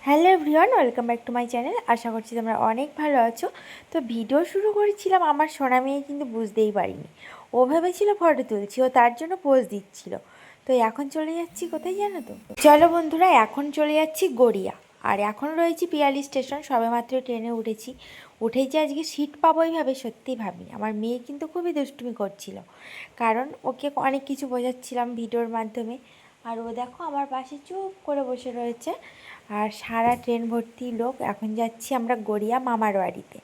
Hello everyone, welcome back to my channel. আশা করছি তোমরা অনেক ভালো আছো। তো ভিডিও শুরু করেছিলাম, আমার সোনা মেয়ে কিন্তু বুঝতেই পারিনি। ও ভেবেছিল ফটো তুলছি, ও তার জন্য পোজ দিচ্ছিল। তো এখন চলে যাচ্ছি কোথায় জানো তো? চলো বন্ধুরা, এখন চলে যাচ্ছি গড়িয়া। আর এখন রয়েছি পিয়ালি স্টেশন। সবেমাত্র ট্রেনে উঠেছি। উঠেই যে আজকে সিট পাবো এইভাবে সত্যিই ভাবিনি। আমার মেয়ে কিন্তু খুবই দুষ্টুমি করছিল, কারণ ওকে অনেক কিছু বোঝাচ্ছিলাম ভিডিওর মাধ্যমে। আর ও দেখো আমার পাশে চুপ করে বসে রয়েছে। আর সারা ট্রেন ভর্তি লোক। এখন যাচ্ছি আমরা গড়িয়া মামার বাড়িতে।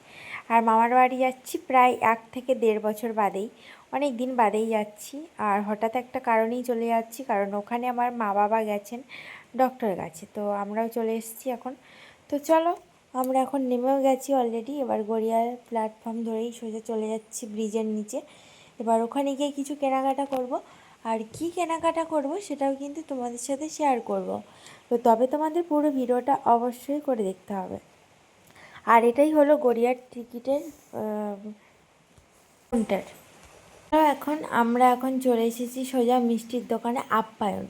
আর মামার বাড়ি যাচ্ছি প্রায় 1 থেকে 1.5 বছর বাদেই, অনেক দিন বাদেই যাচ্ছি। আর হঠাৎ একটা কারণেই চলে যাচ্ছি, কারণ ওখানে আমার মা বাবা গেছেন ডক্টরের কাছে। তো আমরাও চলে এসেছি এখন। তো চলো, আমরা এখন নেমেও গেছি অলরেডি। এবার গড়িয়ার প্ল্যাটফর্ম ধরেই সোজা চলে যাচ্ছি ব্রিজের নিচে। এবার ওখানে গিয়ে কিছু কেনাকাটা করব। আর কি কেনাকাটা করব সেটাও কিন্তু তোমাদের সাথে শেয়ার করব। তো তবে তোমাদের পুরো ভিডিওটা অবশ্যই করে দেখতে হবে। আর এটাই হলো গড়িয়ার টিকিটের কাউন্টার। আমরা এখন চলে এসেছি সোজা মিষ্টির দোকানে আপ্যায়ন।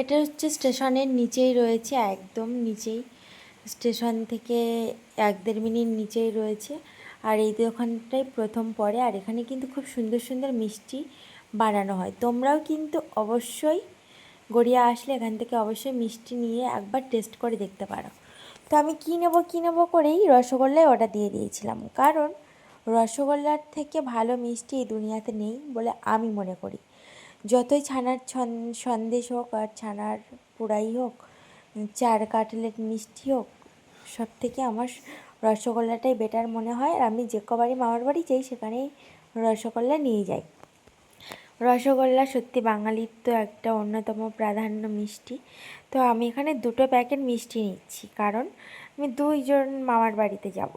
এটা হচ্ছে স্টেশনের নিচেই রয়েছে, একদম নিচেই, স্টেশন থেকে 1-1.5 মিনিট নিচেই রয়েছে। আর এই দোকানটাই প্রথম পড়ে। আর এখানে কিন্তু খুব সুন্দর সুন্দর মিষ্টি বানানো হয়। তোমরাও কিন্তু অবশ্যই গড়িয়া আসলে এখান থেকে অবশ্যই মিষ্টি নিয়ে একবার টেস্ট করে দেখতে পারো। তো আমি কী নেবো করেই রসগোল্লায় অর্ডার দিয়ে দিয়েছিলাম, কারণ রসগোল্লার থেকে ভালো মিষ্টি এই দুনিয়াতে নেই বলে আমি মনে করি। যতই ছানার সন্দেশ হোক আর ছানার পোড়াই হোক, 4 কাটলেট মিষ্টি হোক, সব থেকে আমার রসগোল্লাটাই বেটার মনে হয়। আর আমি যে কবারই মামার বাড়ি যাই সেখানেই রসগোল্লা নিয়ে যাই। রসগোল্লা সত্যি বাঙালির তো একটা অন্যতম প্রাধান্য মিষ্টি। তো আমি এখানে 2টো প্যাকেট মিষ্টি নিচ্ছি, কারণ আমি 2 জন মামার বাড়িতে যাব।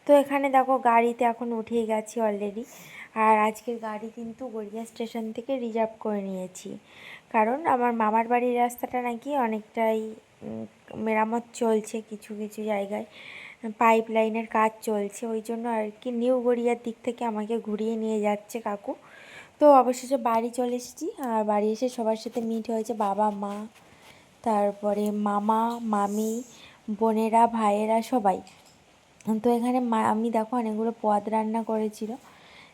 তো এখানে দেখো গাড়িতে এখন উঠেই গেছি অলরেডি। আর আজকের গাড়ি কিন্তু গড়িয়া স্টেশন থেকে রিজার্ভ করে নিয়েছি, কারণ আমার মামার বাড়ির রাস্তাটা নাকি অনেকটাই মেরামত চলছে, কিছু কিছু জায়গায় পাইপ লাইনের কাজ চলছে। ওই জন্য আর কি নিউ গড়িয়ার দিক থেকে আমাকে ঘুরিয়ে নিয়ে যাচ্ছে কাকু। তো অবশেষে বাড়ি চলে এসেছি। আর বাড়ি এসে সবার সাথে মিট হয়েছে, বাবা মা, তারপরে মামা মামি, বোনেরা ভাইয়েরা সবাই। তো এখানে আমি দেখো অনেকগুলো পদ রান্না করেছিল।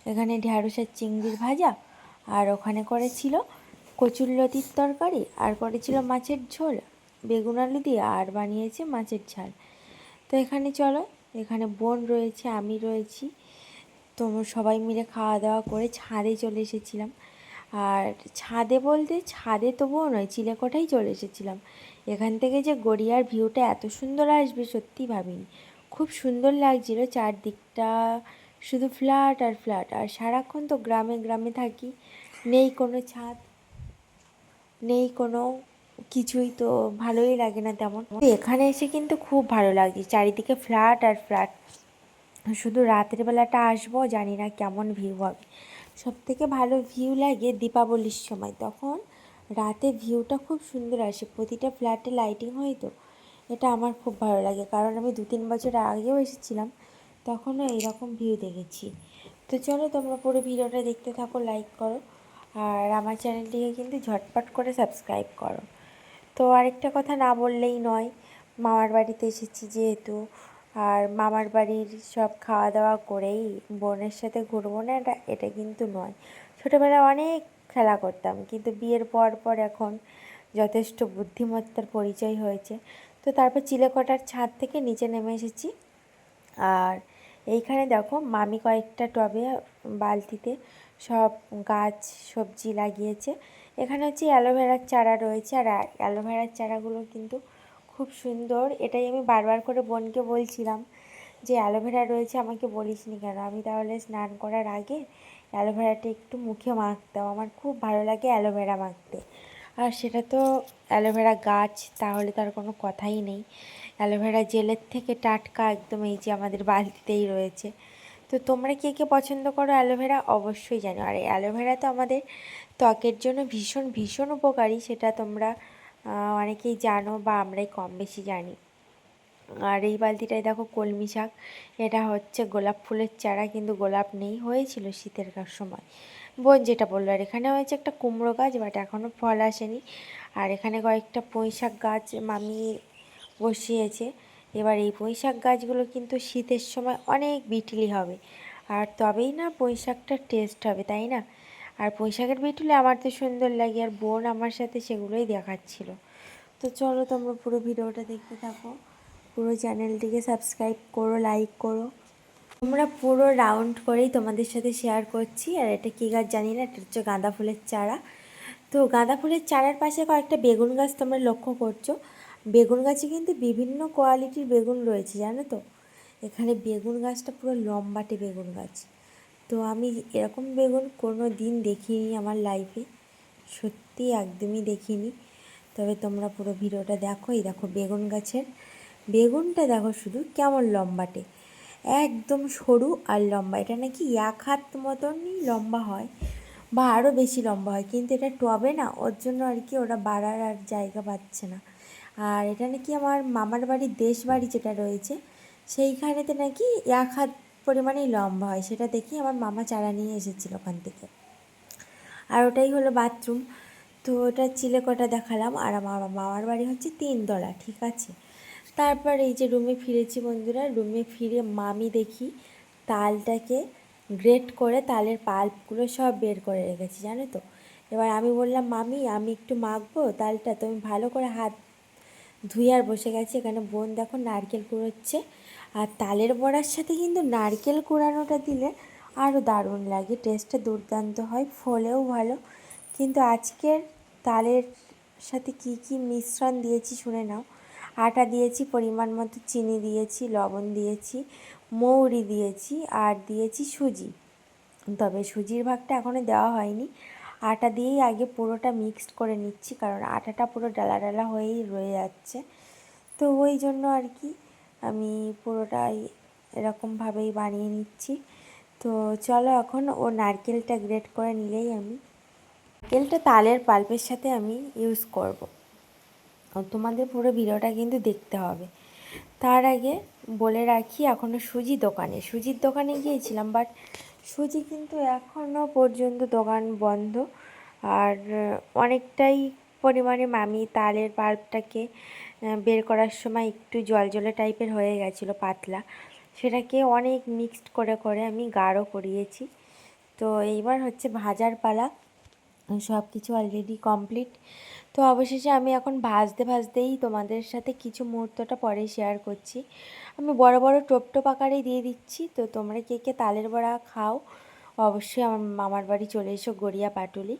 এখানে ঢ্যাঁড়সের চিংড়ির ভাজা, আর ওখানে করেছিল কচুরলতির তরকারি, আর করেছিল মাছের ঝোল বেগুন আলু দিয়ে, আর বানিয়েছে মাছের ঝাল। তো এখানে চলো, এখানে বোন রয়েছে, আমি রয়েছি। তো সবাই মিলে খাওয়া দাওয়া করে ছাদে চলে এসেছিলাম। আর ছাদে বলতে ছাদে তবুও নয়, চিলেকোঠায় চলে এসেছিলাম। এখান থেকে যে গড়িয়ার ভিউটা এত সুন্দর আসবে সত্যি ভাবিনি। খুব সুন্দর লাগছিল চারদিকটা, শুধু ফ্ল্যাট আর ফ্ল্যাট। আর সারাক্ষণ তো গ্রামে গ্রামে থাকি, নেই কোনো ছাদ, নেই কোনো কিছুই, তো ভালোই লাগে না তেমন। এখানে এসে কিন্তু খুব ভালো লাগছে, চারিদিকে ফ্ল্যাট আর ফ্ল্যাট। শুধু রাতের বেলাটা আসবো, জানি না কেমন ভিউ হবে। সবথেকে ভালো ভিউ লাগে দীপাবলির সময়, তখন রাতে ভিউটা খুব সুন্দর আসে, প্রতিটা ফ্ল্যাটে লাইটিং হয়। তো এটা আমার খুব ভালো লাগে, কারণ আমি 2-3 বছর আগেও এসেছিলাম, তখনও এইরকম ভিউ দেখেছি। তো চলো, তোমরা পুরো ভিডিওটা দেখতে থাকো, লাইক করো, আর আমার চ্যানেলটিকে কিন্তু ঝটপট করে সাবস্ক্রাইব করো। তো আরেকটা কথা না বললেই নয়, মামার বাড়িতে এসেছি যেহেতু, আর মামার বাড়ির সব খাওয়া দাওয়া করেই বোনের সাথে ঘুরবো না, এটা কিন্তু নয়। ছোটোবেলায় অনেক খেলা করতাম, কিন্তু বিয়ের পর পর এখন যথেষ্ট বুদ্ধিমত্তার পরিচয় হয়েছে। তো তারপর চিলেকোঠার ছাদ থেকে নিচে নেমে এসেছি। আর এইখানে দেখো মামি কয়েকটা টবে বালতিতে সব গাছ সবজি লাগিয়েছে। এখানে হচ্ছে অ্যালোভেরার চারা রয়েছে, আর অ্যালোভেরার চারাগুলো কিন্তু খুব সুন্দর। এটাই আমি বারবার করে বোনকে বলছিলাম যে অ্যালোভেরা রয়েছে, আমাকে বলিসনি কেন, আমি তাহলে স্নান করার আগে অ্যালোভেরাটা একটু মুখে মাখতাম, আমার খুব ভালো লাগে অ্যালোভেরা মাখতে। আর সেটা তো অ্যালোভেরা গাছ, তাহলে তার কোনো কথাই নেই। অ্যালোভেরা জেলের থেকে টাটকা একদম, এই যে আমাদের বালতিতেই রয়েছে। তো তোমরা কে কে পছন্দ করো অ্যালোভেরা অবশ্যই জানো। আর অ্যালোভেরা তো আমাদের ত্বকের জন্য ভীষণ ভীষণ উপকারী, সেটা তোমরা অনেকেই জানো, বা আমরাই কম বেশি জানি। আর এই বালতিটায় দেখো কলমি শাক, এটা হচ্ছে গোলাপ ফুলের চারা, কিন্তু গোলাপ নেই, হয়েছিল শীতের সময়, বোন যেটা বললো। আর এখানে হয়েছে একটা কুমড়ো গাছ, বাট এখনও ফল আসেনি। আর এখানে কয়েকটা পুঁই শাক গাছ মামি বসিয়েছে। এবার এই পুঁই শাক গাছগুলো কিন্তু শীতের সময় অনেক বিটলি হবে, আর তবেই না পুঁই শাকটার টেস্ট হবে, তাই না? আর পুঁই শাকের বিটলি আমার তো সুন্দর লাগে, আর বোন আমার সাথে সেগুলোই দেখাচ্ছিল। তো চলো তোমরা পুরো ভিডিওটা দেখতে থাকো, পুরো চ্যানেলটিকে সাবস্ক্রাইব করো, লাইক করো। তোমরা পুরো রাউন্ড করেই তোমাদের সাথে শেয়ার করছি। আর এটা কী গাছ জানি না, এটা হচ্ছে গাঁদা ফুলের চারা। তো গাঁদা ফুলের চারার পাশে কয়েকটা বেগুন গাছ তোমরা লক্ষ্য করছো। বেগুন গাছে কিন্তু বিভিন্ন কোয়ালিটির বেগুন রয়েছে, জানো তো। এখানে বেগুন গাছটা পুরো লম্বাটে বেগুন গাছ। তো আমি এরকম বেগুন কোনো দিন দেখিনি আমার লাইফে, সত্যি একদমই দেখিনি। তবে তোমরা পুরো ভিডিওটা দেখো। এই দেখো বেগুন গাছের বেগুনটা দেখো শুধু কেমন লম্বাটে, একদম সরু আর লম্বা। এটা নাকি 1 হাত মতনই লম্বা হয় বা আরও বেশি লম্বা হয়, কিন্তু এটা টবে না, ওর জন্য আর কি ওরা বাড়ার আর জায়গা পাচ্ছে না। আর এটা নাকি আমার মামার বাড়ির দেশ বাড়ি যেটা রয়েছে সেইখানেতে নাকি 1 হাত পরিমাণেই লম্বা হয়, সেটা দেখি আমার মামা চারা নিয়ে এসেছিল ওখান থেকে। আর ওটাই হলো বাথরুম। তো ওটা চিলেকোঠা দেখালাম। আর আমার মামার বাড়ি হচ্ছে 3 তলা, ঠিক আছে। তারপর এই যে রুমে ফিরেছি বন্ধুরা, রুমে ফিরে মামি দেখি তালটাকে গ্রেট করে তালের পাল্পগুলো সব বের করে রেখেছি, জানো তো। এবার আমি বললাম, মামি আমি একটু মাখবো তালটা, তুমি ভালো করে হাত ধুয়ে আর বসে গেছি। এখানে বোন দেখো নারকেল কুড়োচ্ছে। আর তালের বড়ার সাথে কিন্তু নারকেল কুড়ানোটা দিলে আরও দারুণ লাগে, টেস্টটা দুর্দান্ত হয়, ফলেও ভালো। কিন্তু আজকের তালের সাথে কি কি মিশ্রণ দিয়েছি শুনে নাও। আটা দিয়েছি, পরিমাণ মতো চিনি দিয়েছি, লবণ দিয়েছি, মৌরি দিয়েছি, আর দিয়েছি সুজি। তবে সুজির ভাগটা এখনও দেওয়া হয়নি, আটা দিয়েই আগে পুরোটা মিক্সড করে নিচ্ছি, কারণ আটাটা পুরো ডালা ডালা হয়েই রয়ে যাচ্ছে। তো ওই জন্য আর কি আমি পুরোটাই এরকমভাবেই বানিয়ে নিচ্ছি। তো চলো এখন ও নারকেলটা গ্রেট করে নিলেই আমি নারকেলটা তালের পাল্পের সাথে আমি ইউজ করব। তোমাদের পুরো ভিডিওটা কিন্তু দেখতে হবে। তার আগে বলে রাখি, এখনও সুজির দোকানে গিয়েছিলাম, বাট সুজি কিন্তু এখনও পর্যন্ত দোকান বন্ধ। আর অনেকটাই পরিমাণে মামি তালের পাল্পটাকে বের করার সময় একটু জলজলে টাইপের হয়ে গেছিলো, পাতলা, সেটাকে অনেক মিক্সড করে করে আমি গাঢ় করিয়েছি। তো এইবার হচ্ছে ভাজার পালা, সব কিছু অলরেডি কমপ্লিট। তো অবশেষে আমি এখন ভাজতে ভাজতেই তোমাদের সাথে কিছু মুহূর্তটা পরে শেয়ার করছি। আমি বড় বড় টোপ আকারেই দিয়ে দিচ্ছি। তো তোমরা কে কে তালের বড়া খাও অবশ্যই আমার মামার বাড়ি চলে এসো, গড়িয়া পাটুলি।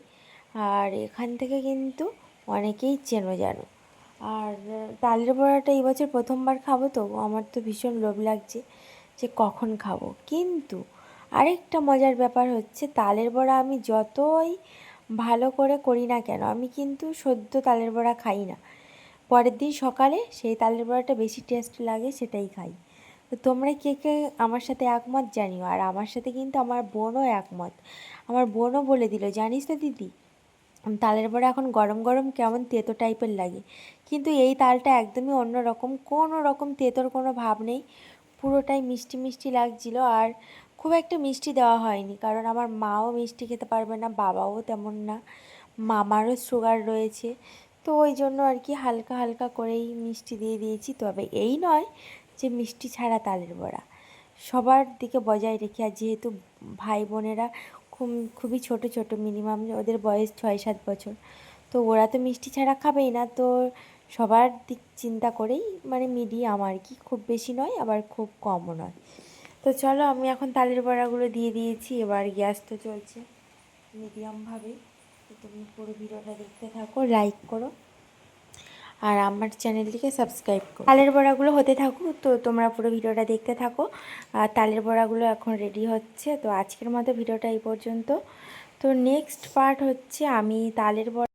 আর এখান থেকে কিন্তু অনেকেই চেনো জানো। আর তালের বড়াটা এই বছর প্রথমবার খাবো, তো আমার তো ভীষণ লোভ লাগছে যে কখন খাবো। কিন্তু আরেকটা মজার ব্যাপার হচ্ছে, তালের বড়া আমি যতই ভালো করে করি না কেন, আমি কিন্তু সদ্য তালের বড়া খাই না। পরের দিন সকালে সেই তালের বড়াটা বেশি টেস্ট লাগে, সেটাই খাই। তো তোমরা কে কে আমার সাথে একমত জানিও। আর আমার সাথে কিন্তু আমার বোনও একমত। আমার বোনও বলে দিল, জানিস তো দিদি, তালের বড়া এখন গরম গরম কেমন তেতো টাইপের লাগে, কিন্তু এই তালটা একদমই অন্য রকম, কোনো রকম তেতোর কোনো ভাব নেই, পুরোটাই মিষ্টি মিষ্টি লাগছিল। আর খুব একটা মিষ্টি দেওয়া হয়নি, কারণ আমার মাও মিষ্টি খেতে পারবে না, বাবাও তেমন না, মামারও সুগার রয়েছে। তো ওই জন্য আর কি হালকা হালকা করেই মিষ্টি দিয়ে দিয়েছি। তবে এই নয় যে মিষ্টি ছাড়া তালের বড়া, সবার দিকে বজায় রেখে। আর যেহেতু ভাই বোনেরা খুবই ছোট ছোট, মিনিমাম ওদের বয়স 6-7 বছর, তো ওরা তো মিষ্টি ছাড়া খাবেই না। তো সবার দিক চিন্তা করেই মানে মিডিয়াম আর কি, খুব বেশি নয় আবার খুব কমও নয়। তো চলো আমি এখন তালের বড়াগুলো দিয়ে দিয়েছি, এবার গ্যাস তো চলছে মিডিয়ামভাবেই। তো তুমি পুরো ভিডিওটা দেখতে থাকো, লাইক করো, আর আমার চ্যানেলটিকে সাবস্ক্রাইব করো। তালের বড়াগুলো হতে থাকুক, তো তোমরা পুরো ভিডিওটা দেখতে থাকো। আর তালের বড়াগুলো এখন রেডি হচ্ছে। তো আজকের মতো ভিডিওটা এই পর্যন্ত। তো নেক্সট পার্ট হচ্ছে আমি তালের বড়া